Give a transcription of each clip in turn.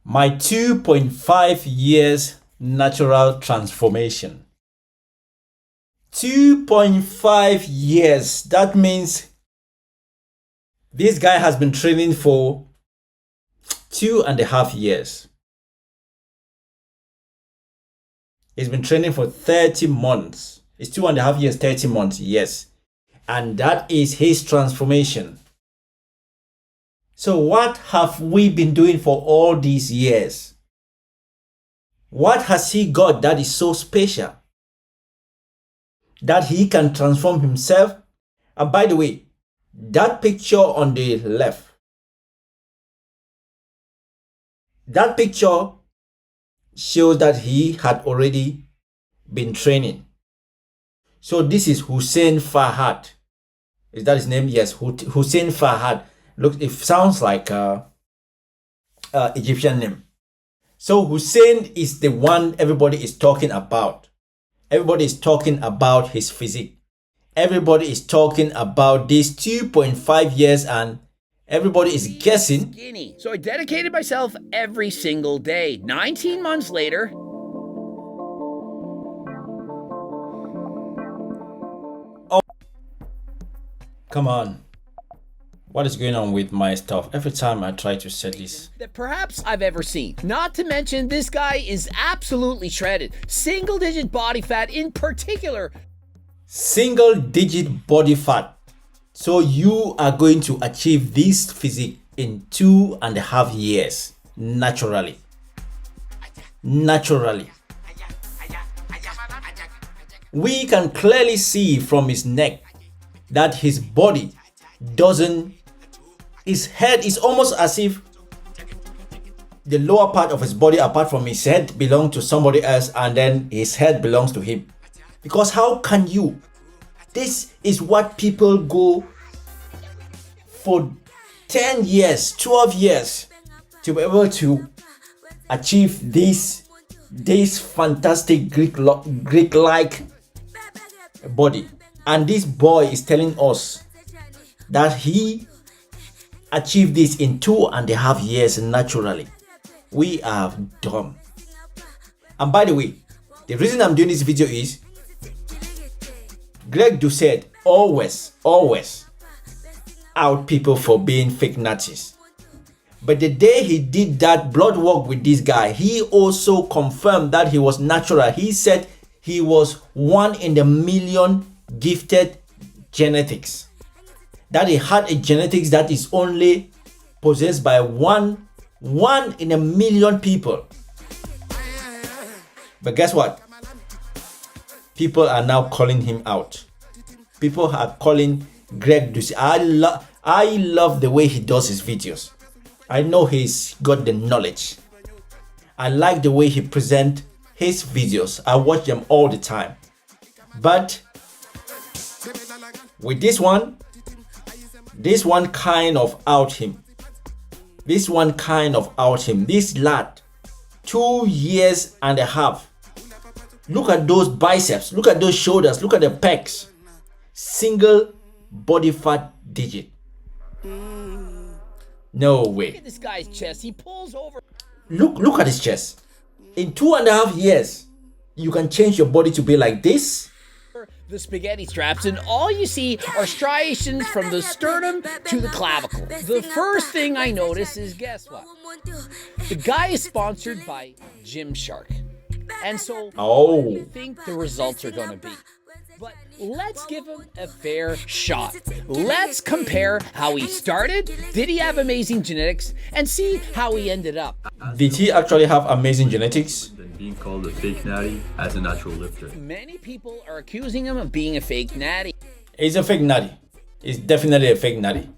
My 2.5 years natural transformation. 2.5 years. That means this guy has been training for 2.5 years. He's been training for 30 months. It's 2.5 years, 30 months, yes. And that is his transformation. So what have we been doing for all these years? What has he got that is so special that he can transform himself? And by the way, that picture on the left, that picture shows that he had already been training. So this is Hussein Farhat. Is that his name? Yes, Hussein Farhat. Look, it sounds like Egyptian name. So Hussein is the one everybody is talking about. Everybody is talking about his physique. Everybody is talking about these 2.5 years, and everybody is guessing. Skinny. So I dedicated myself every single day. 19 months later. Oh, come on. What is going on with my stuff? Every time I try to set this. That perhaps I've ever seen. Not to mention, this guy is absolutely shredded. Single digit body fat in particular. Single digit body fat. So you are going to achieve this physique in 2.5 years. Naturally. Naturally. We can clearly see from his neck that his body doesn't, his head is almost as if the lower part of his body apart from his head belongs to somebody else, and then his head belongs to him. Because how can you? This is what people go for 10 years, 12 years to be able to achieve this fantastic Greek-like body. And this boy is telling us that he achieved this in 2.5 years naturally. We are dumb. And by the way, the reason I'm doing this video is Greg Doucette always out people for being fake Nazis. But the day he did that blood work with this guy, he also confirmed that he was natural. He said he was 1 in a million gifted genetics. That he had a genetics that is only possessed by one in a million people. But guess what? People are now calling him out. People are calling Greg Doucette. I love the way he does his videos. I know he's got the knowledge. I like the way he presents his videos. I watch them all the time. But with this one kind of out him. This lad, 2.5 years. Look at those biceps. Look at those shoulders. Look at the pecs. Single body fat digit. No way. Look at this guy's chest. He pulls over. Look at his chest. In 2.5 years, you can change your body to be like this. The spaghetti straps, and all you see are striations from the sternum to the clavicle. The first thing I notice is, guess what? The guy is sponsored by Gymshark. And so, what do you think the results are going to be? But let's give him a fair shot. Let's compare how he started, did he have amazing genetics, and see how he ended up. Did he actually have amazing genetics? Being called a fake natty as a natural lifter. Many people are accusing him of being a fake natty. He's a fake natty. He's definitely a fake natty.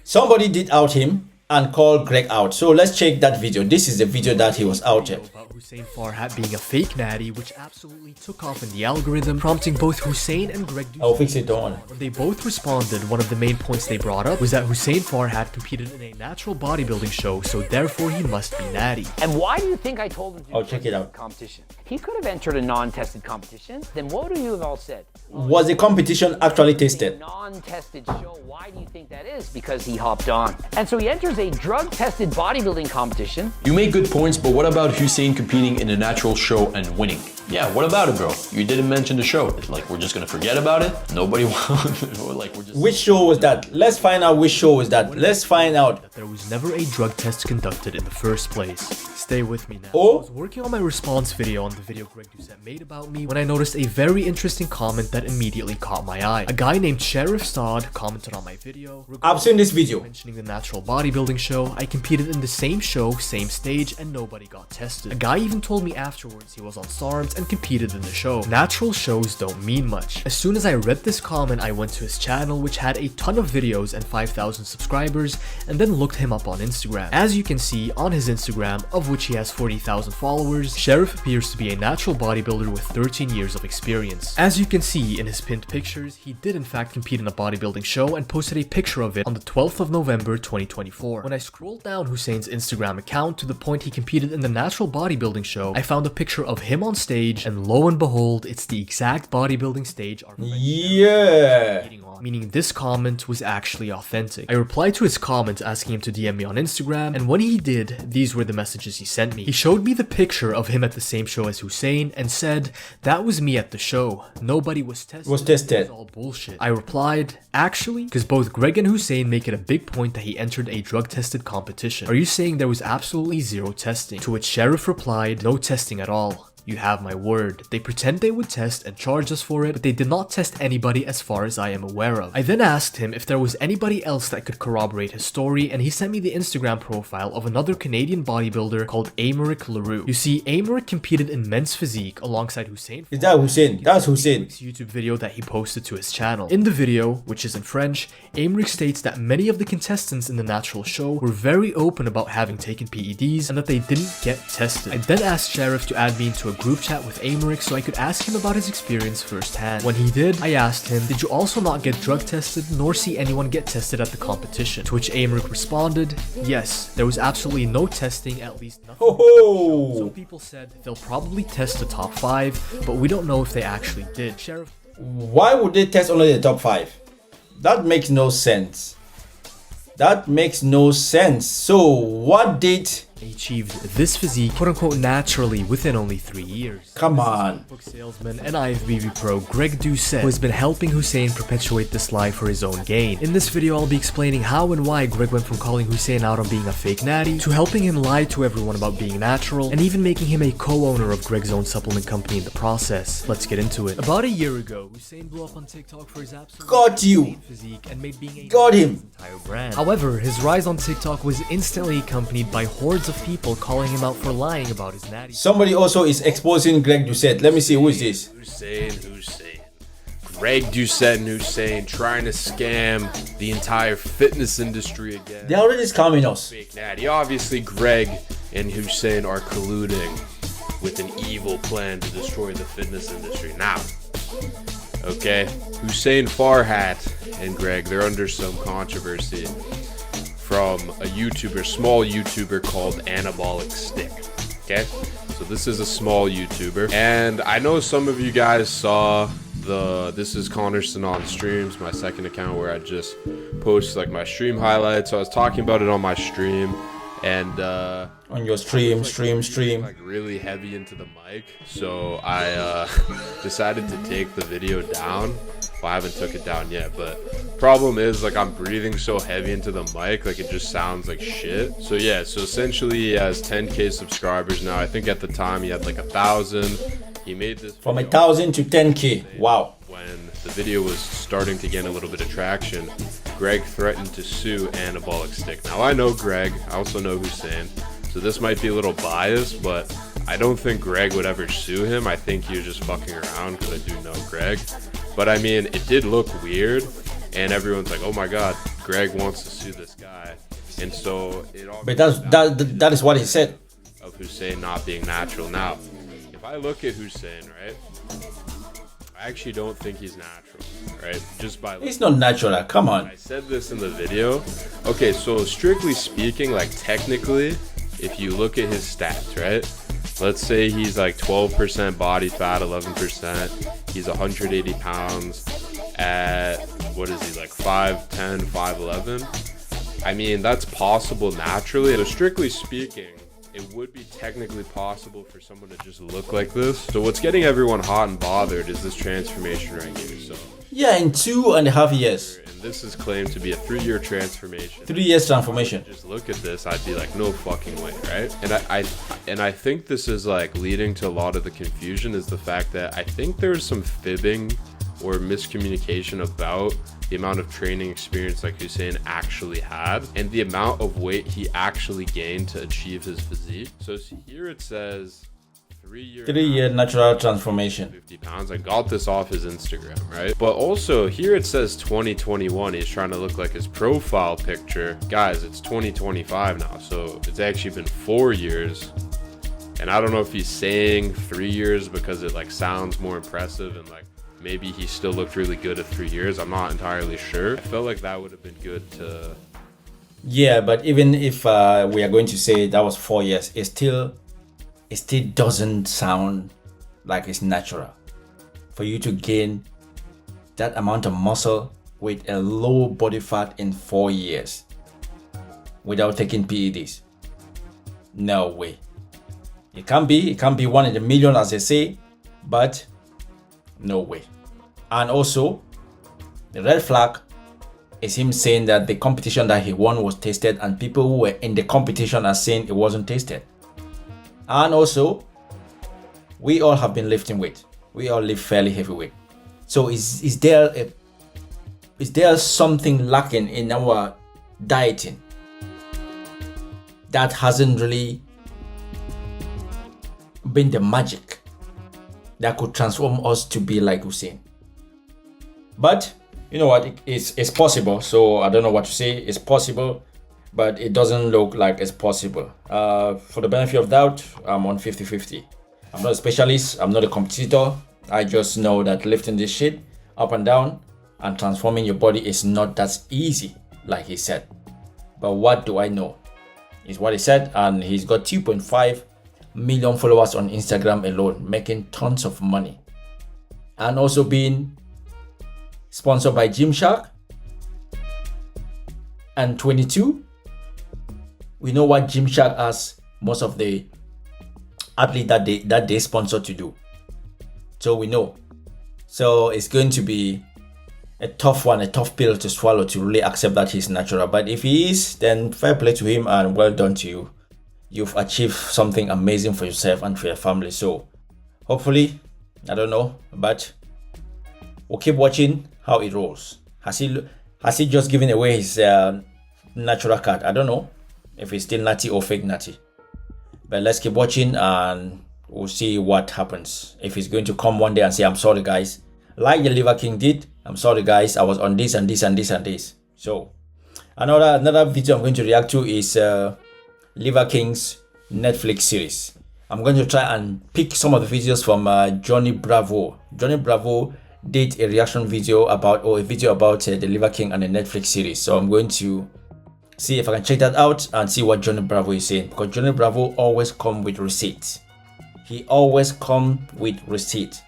Somebody did out him and called Greg out. So let's check that video. This is the video that he was outed. About Hussein Farhat being a fake natty, which absolutely took off in the algorithm, prompting both Hussein and Greg Doucette. I'll fix it, don't worry. When they both responded, one of the main points they brought up was that Hussein Farhat competed in a natural bodybuilding show, so therefore he must be natty. And why do you think I told him to I'll check it out. competition? He could have entered a non-tested competition. Then what would you have all said? Was the competition actually tested? Non-tested show. Why do you think that is? Because he hopped on. And so he enters a drug-tested bodybuilding competition. You make good points, but what about Hussein competing in a natural show and winning? Yeah, what about it, bro? You didn't mention the show. Like, we're just gonna forget about it? Nobody wants like, we're just... Which show was that? Let's find out which show was that. Let's find out. That there was never a drug test conducted in the first place. Stay with me now. Oh. I was working on my response video on the video Greg Doucette made about me when I noticed a very interesting comment that immediately caught my eye. A guy named Sheriff Saad commented on my video. I've seen this video. Mentioning the natural bodybuilding show. I competed in the same show, same stage, and nobody got tested. A guy even told me afterwards he was on SARMs and competed in the show. Natural shows don't mean much. As soon as I read this comment, I went to his channel, which had a ton of videos and 5,000 subscribers, and then looked him up on Instagram. As you can see on his Instagram, of which he has 40,000 followers, Sheriff appears to be a natural bodybuilder with 13 years of experience. As you can see in his pinned pictures, he did in fact compete in a bodybuilding show and posted a picture of it on the 12th of November 2024. When I scrolled down Hussein's Instagram account to the point he competed in the natural bodybuilding show, I found a picture of him on stage, and lo and behold, it's the exact bodybuilding stage our friend Yeah. competing on, meaning this comment was actually authentic. I replied to his comment asking him to DM me on Instagram, and when he did, these were the messages he sent me. He showed me the picture of him at the same show as Hussein and said, "That was me at the show. Nobody was tested. It was all bullshit." I replied, "Actually, because both Greg and Hussein make it a big point that he entered a drug-tested competition. Are you saying there was absolutely zero testing?" To which Sheriff replied, "No testing at all. You have my word. They pretend they would test and charge us for it, but they did not test anybody as far as I am aware of." I then asked him if there was anybody else that could corroborate his story, and he sent me the Instagram profile of another Canadian bodybuilder called Aymeric Leroux. You see, Aymeric competed in men's physique alongside Hussein. Is that Hussein? That's Hussein. YouTube video that he posted to his channel. In the video, which is in French, Aymeric states that many of the contestants in the natural show were very open about having taken PEDs and that they didn't get tested. I then asked Sheriff to add me into a group chat with Aymeric so I could ask him about his experience firsthand. When he did, I asked him, "Did you also not get drug tested nor see anyone get tested at the competition?" To which Aymeric responded, "Yes, there was absolutely no testing, at least nothing." Oh. Some people said they'll probably test the top 5, but we don't know if they actually did. Sheriff, Why would they test only the top 5? That makes no sense. That makes no sense. So what did... achieved this physique quote-unquote naturally within only 3 years. Come on. Book salesman and IFBB pro Greg Doucette, who has been helping Hussein perpetuate this lie for his own gain. In this video, I'll be explaining how and why Greg went from calling Hussein out on being a fake natty to helping him lie to everyone about being natural, and even making him a co-owner of Greg's own supplement company in the process. Let's get into it. About a year ago, Hussein blew up on TikTok for his absolute Got you. insane physique and made being a Got him. his entire brand. However, his rise on TikTok was instantly accompanied by hordes of people calling him out for lying about his natty. Somebody also is exposing Greg Doucette. Let me see, who is this? Hussein. Greg Doucette and Hussein trying to scam the entire fitness industry again. They're already scamming us. Fake natty. Obviously, Greg and Hussein are colluding with an evil plan to destroy the fitness industry. Now, okay, Hussein Farhat and Greg, they're under some controversy from a YouTuber, small YouTuber called Anabolic Stick. Okay, so this is a small YouTuber, and I know some of you guys saw This is Connorson on streams, my second account where I just post like my stream highlights. So I was talking about it on my stream, and On your stream. like really heavy into the mic, so I decided to take the video down. Well, I haven't took it down yet, but problem is like I'm breathing so heavy into the mic, like it just sounds like shit. So yeah, so essentially he has 10k subscribers now. I think at the time he had like 1,000. He made this From video 1,000 to 10k. Wow. when the video was starting to gain a little bit of traction. Greg threatened to sue Anabolic Stick. Now I know Greg, I also know Hussein, so this might be a little biased, but I don't think Greg would ever sue him. I think he was just fucking around because I do know Greg. But I mean, it did look weird, and everyone's like, "Oh my God, Greg wants to sue this guy," and so it all. But that is what he said. Of Hussein not being natural. Now, if I look at Hussein, right, I actually don't think he's natural, right? Just by It's not natural. Come on. I said this in the video. Okay, so strictly speaking, like technically, if you look at his stats, right? Let's say he's like 12% body fat, 11%. He's 180 pounds at, what is he, like 5'10", 5'11"? I mean, that's possible naturally. So strictly speaking, it would be technically possible for someone to just look like this. So what's getting everyone hot and bothered is this transformation right here. So Yeah, in 2.5 years. and this is claimed to be a 3-year transformation. 3 years transformation. Just look at this, I'd be like, no fucking way, right? And I think this is like leading to a lot of the confusion is the fact that I think there's some fibbing or miscommunication about the amount of training experience like Hussein actually had and the amount of weight he actually gained to achieve his physique. So here it says 3-year natural transformation. 50 pounds. I got this off his Instagram, right? But also here it says 2021. He's trying to look like his profile picture. Guys, it's 2025 now. So it's actually been 4 years. And I don't know if he's saying 3 years because it like sounds more impressive and like maybe he still looked really good at 3 years. I'm not entirely sure. I felt like that would have been good to... Yeah, but even if we are going to say that was 4 years, it still doesn't sound like it's natural for you to gain that amount of muscle with a low body fat in 4 years without taking PEDs. No way. It can be 1 in a million, as they say, but no way. And also, the red flag is him saying that the competition that he won was tasted and people who were in the competition are saying it wasn't tasted. And also, we all have been lifting weight. We all lift fairly heavy weight. So is there something lacking in our dieting that hasn't really been the magic that could transform us to be like Hussein? But you know what, it's possible. So I don't know what to say. It's possible, but it doesn't look like it's possible. For the benefit of doubt, I'm on 50-50. I'm not a specialist, I'm not a competitor. I just know that lifting this shit up and down and transforming your body is not that easy, like he said. But what do I know is what he said, and he's got 2.5 million followers on Instagram alone, making tons of money, and also being sponsored by Gymshark. And 22, we know what Gymshark asks most of the athletes that they sponsor to do. So we know. So it's going to be a tough pill to swallow to really accept that he's natural. But if he is, then fair play to him and well done to you. You've achieved something amazing for yourself and for your family. So hopefully, I don't know, but we'll keep watching how it rolls. Has he just given away his natural card? I don't know if it's still Natty or fake Natty. But let's keep watching and we'll see what happens. If he's going to come one day and say, I'm sorry guys, like the Liver King did, I'm sorry guys, I was on this and this and this and this. So another video I'm going to react to is Liver King's Netflix series. I'm going to try and pick some of the videos from Johnny Bravo. Johnny Bravo did a reaction video about, or a video about the Liver King and the Netflix series. So I'm going to see if I can check that out and see what Johnny Bravo is saying, because Johnny Bravo always come with receipts. He always come with receipts.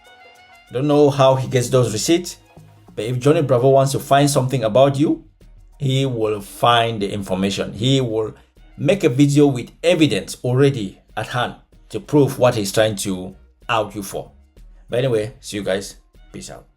Don't know how he gets those receipts, but if Johnny Bravo wants to find something about you, he will find the information. He will make a video with evidence already at hand to prove what he's trying to out you for. But anyway, see you guys. Peace out.